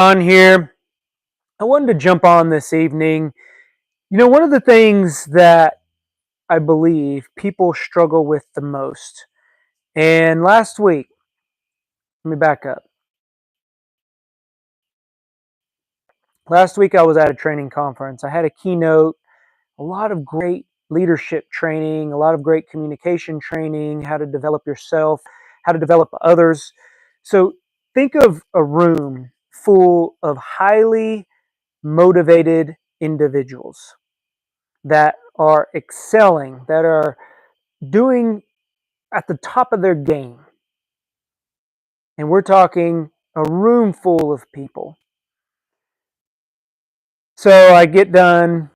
On here. I wanted to jump on this evening. One of the things that I believe people struggle with the most, and last week, let me back up. Last week, I was at a training conference. I had a keynote, a lot of great leadership training, a lot of great communication training, how to develop yourself, how to develop others. So, think of a room full of highly motivated individuals that are excelling, that are doing at the top of their game. And we're talking a room full of people. So I get done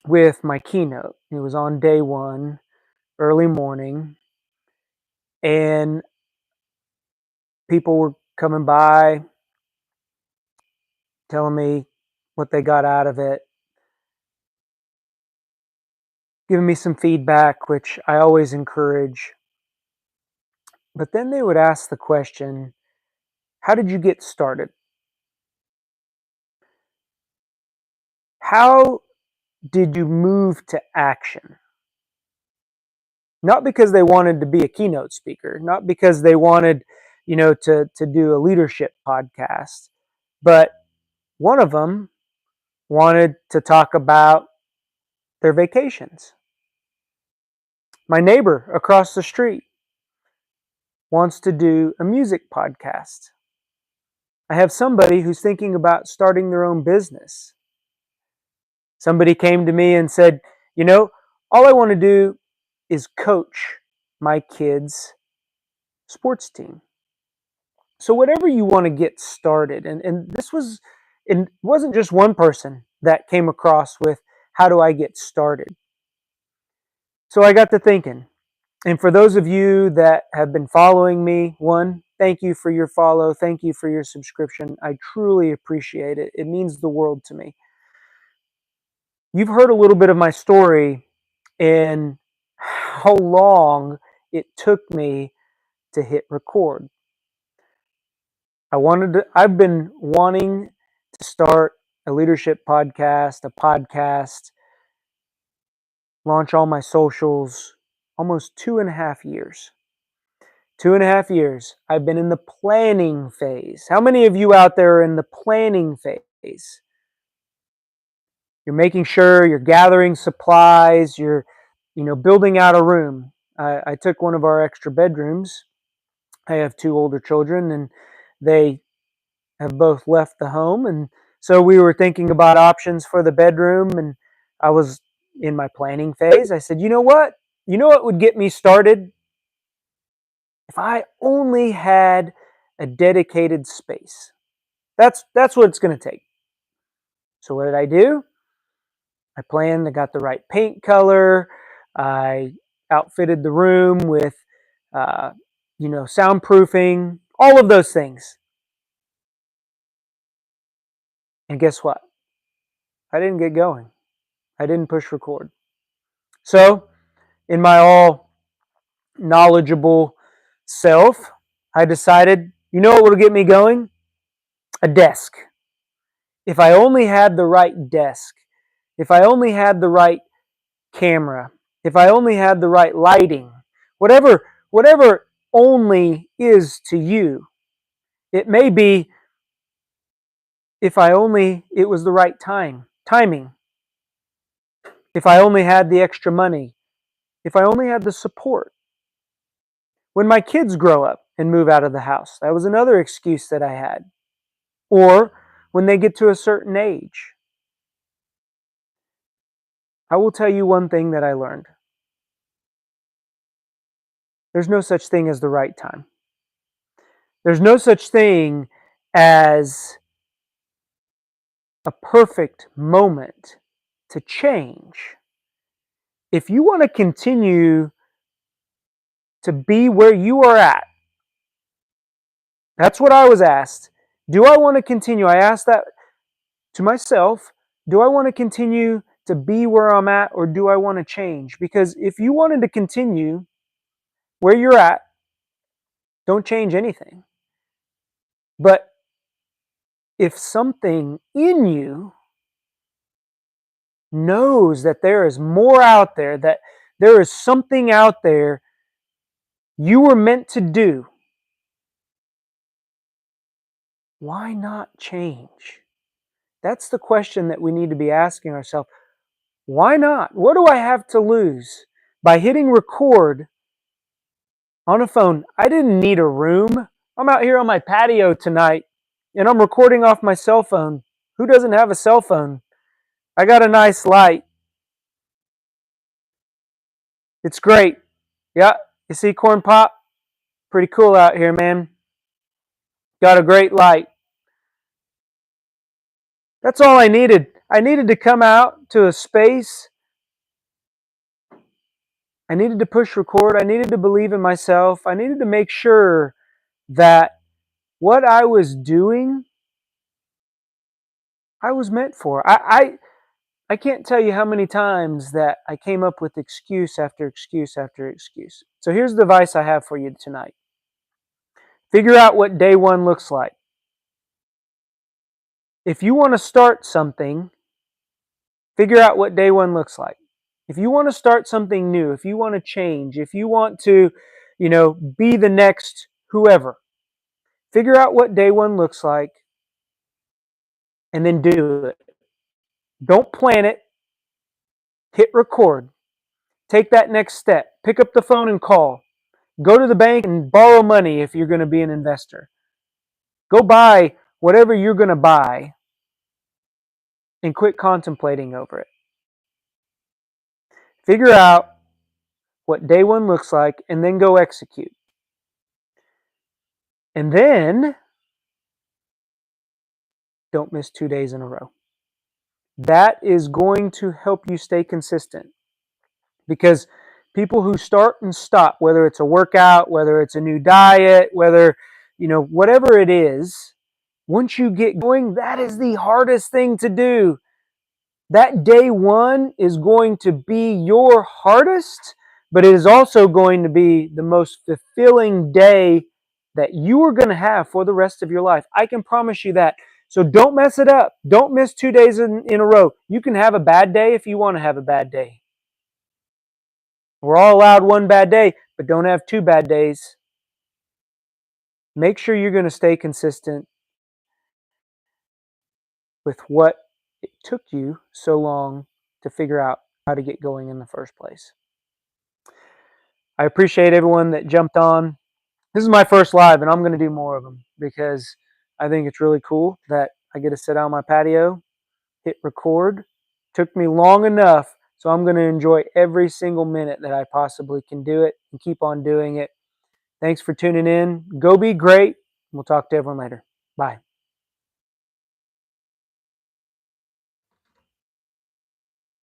with my keynote. It was on day one, early morning, and people were coming by telling me what they got out of it, giving me some feedback, which I always encourage. But then they would ask the question, how did you get started? How did you move to action? Not because they wanted to be a keynote speaker, not because they wanted, to do a leadership podcast, but one of them wanted to talk about their vacations. My neighbor across the street wants to do a music podcast. I have somebody who's thinking about starting their own business. Somebody came to me and said, all I want to do is coach my kids' sports team. So whatever you want to get started, and it wasn't just one person that came across with how do I get started. So I got to thinking, and for those of you that have been following me, one, thank you for your follow, thank you for your subscription. I truly appreciate it. It means the world to me. You've heard a little bit of my story and how long it took me to hit record. I've been wanting to start a leadership podcast, a podcast, launch all my socials, almost 2.5 years. 2.5 years. I've been in the planning phase. How many of you out there are in the planning phase? You're making sure you're gathering supplies, you're, building out a room. I took one of our extra bedrooms. I have two older children and they have both left the home, and so we were thinking about options for the bedroom, and I was in my planning phase. I said, you know what would get me started? If I only had a dedicated space. That's what it's going to take. So what did I do? I planned, I got the right paint color, I outfitted the room with soundproofing, all of those things. And guess what? I didn't get going. I didn't push record. So, in my all knowledgeable self, I decided, you know what will get me going? A desk. If I only had the right desk, if I only had the right camera, if I only had the right lighting, whatever only is to you, it may be if I only it was the right timing, if I only had the extra money, if I only had the support. When my kids grow up and move out of the house, that was another excuse that I had. Or when they get to a certain age. I will tell you one thing that I learned. There's no such thing as the right time. There's no such thing as a perfect moment to change. If you want to continue to be where you are at, that's what I was asked. Do I want to continue? I asked that to myself. Do I want to continue to be where I'm at, or do I want to change? Because if you wanted to continue where you're at, don't change anything. But if something in you knows that there is more out there, that there is something out there you were meant to do, why not change? That's the question that we need to be asking ourselves. Why not? What do I have to lose? By hitting record on a phone, I didn't need a room. I'm out here on my patio tonight and I'm recording off my cell phone. Who doesn't have a cell phone? I got a nice light. It's great. Yeah, you see Corn Pop? Pretty cool out here, man. Got a great light. That's all I needed. I needed to come out to a space. I needed to push record. I needed to believe in myself. I needed to make sure that what I was doing, I was meant for. I can't tell you how many times that I came up with excuse after excuse after excuse. So here's the advice I have for you tonight. Figure out what day one looks like. If you want to start something, figure out what day one looks like. If you want to start something new, if you want to change, if you want to, be the next whoever, figure out what day one looks like and then do it. Don't plan it. Hit record. Take that next step. Pick up the phone and call. Go to the bank and borrow money if you're going to be an investor. Go buy whatever you're going to buy and quit contemplating over it. Figure out what day one looks like and then go execute. And then don't miss 2 days in a row. That is going to help you stay consistent, because people who start and stop, whether it's a workout, whether it's a new diet, whether, whatever it is, once you get going, that is the hardest thing to do. That day one is going to be your hardest, but it is also going to be the most fulfilling day that you are going to have for the rest of your life. I can promise you that. So don't mess it up. Don't miss 2 days in a row. You can have a bad day if you want to have a bad day. We're all allowed one bad day, but don't have 2 bad days. Make sure you're going to stay consistent with what it took you so long to figure out how to get going in the first place. I appreciate everyone that jumped on. This is my first live, and I'm going to do more of them because I think it's really cool that I get to sit out on my patio, hit record. Took me long enough, so I'm going to enjoy every single minute that I possibly can do it and keep on doing it. Thanks for tuning in. Go be great. We'll talk to everyone later. Bye.